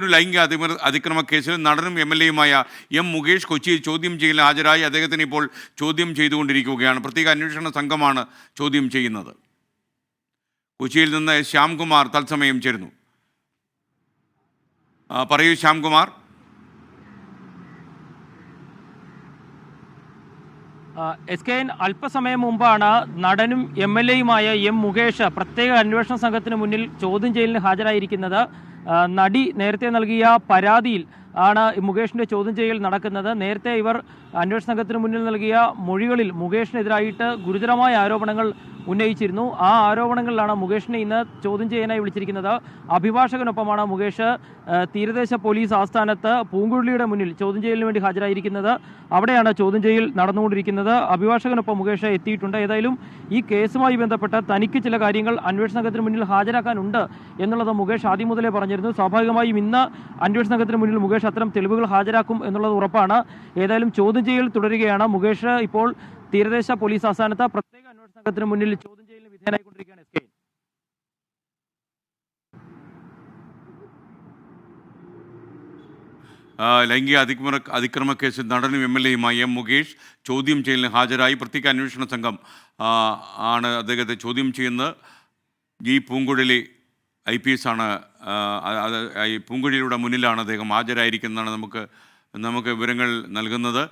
ഒരു ലൈംഗിക അതിക്രമ കേസിൽ നടനും എം.എൽ.എയുമായ എം മുകേഷ് കൊച്ചിയിൽ ചോദ്യം ചെയ്യലിന് ഹാജരായി. അദ്ദേഹത്തിന് ഇപ്പോൾ ചോദ്യം ചെയ്തുകൊണ്ടിരിക്കുകയാണ്. പ്രത്യേക അന്വേഷണ സംഘമാണ് ചോദ്യം ചെയ്യുന്നത്. കൊച്ചിയിൽ നിന്ന് ശ്യാംകുമാർ തത്സമയം ചേരുന്നു. പറയൂ ശ്യാംകുമാർ. SKN അല്പസമയം മുമ്പാണ് നടനും എം.എൽ.എയുമായ എം മുകേഷ് പ്രത്യേക അന്വേഷണ സംഘത്തിന് മുന്നിൽ ചോദ്യം ചെയ്യലിന് ഹാജരായിരിക്കുന്നത്. നടി നേരത്തെ നൽകിയ പരാതിയിൽ ആണ് മുകേഷിന്റെ ചോദ്യം ചെയ്യൽ നടക്കുന്നത്. നേരത്തെ ഇവർ അന്വേഷണ സംഘത്തിന് മുന്നിൽ നൽകിയ മൊഴികളിൽ മുകേഷിനെതിരായിട്ട് ഗുരുതരമായ ആരോപണങ്ങൾ ഉന്നയിച്ചിരുന്നു. ആ ആരോപണങ്ങളിലാണ് മുകേഷിനെ ഇന്ന് ചോദ്യം ചെയ്യാനായി വിളിച്ചിരിക്കുന്നത്. അഭിഭാഷകനൊപ്പമാണ് മുകേഷ് തീരദേശ പോലീസ് ആസ്ഥാനത്ത് പൂങ്കുഴലിയുടെ മുന്നിൽ ചോദ്യം ചെയ്യലിന് വേണ്ടി ഹാജരായിരിക്കുന്നത്. അവിടെയാണ് ചോദ്യം ചെയ്യൽ നടന്നുകൊണ്ടിരിക്കുന്നത്. അഭിഭാഷകനൊപ്പം മുകേഷ് എത്തിയിട്ടുണ്ട്. ഏതായാലും ഈ കേസുമായി ബന്ധപ്പെട്ട് തനിക്ക് ചില കാര്യങ്ങൾ അന്വേഷണ സംഘത്തിന് മുന്നിൽ ഹാജരാക്കാനുണ്ട് എന്നുള്ളത് മുകേഷ് ആദ്യം മുതലേ പറഞ്ഞിരുന്നു. സ്വാഭാവികമായും ഇന്ന് അന്വേഷണ സംഘത്തിന് മുന്നിൽ മുകേഷ് അത്തരം തെളിവുകൾ ഹാജരാക്കും എന്നുള്ളത് ഉറപ്പാണ്. ഏതായാലും ചോദ്യം ചെയ്യൽ തുടരുകയാണ്. മുകേഷ് ഇപ്പോൾ തീരദേശ പോലീസ് ആസ്ഥാനത്ത് പ്രത്യേക അന്വേഷണ സംഘത്തിന് മുന്നിൽ ചോദ്യം ചെയ്യലിന് വിധേയനായിക്കൊണ്ടിരിക്കുകയാണ്. ലൈംഗിക അതിക്രമ കേസിൽ നടനും എം.എൽ.എയുമായ എം മുകേഷ് ചോദ്യം ചെയ്യലിന് ഹാജരായി. പ്രത്യേക അന്വേഷണ സംഘം ആണ് അദ്ദേഹത്തെ ചോദ്യം ചെയ്യുന്നത്. ജി പൂങ്കുഴലി IPS ആണ്. പൂങ്കുഴലിയുടെ മുന്നിലാണ് അദ്ദേഹം ഹാജരായിരിക്കുന്നതാണ് നമുക്ക് വിവരങ്ങൾ നൽകുന്നത്.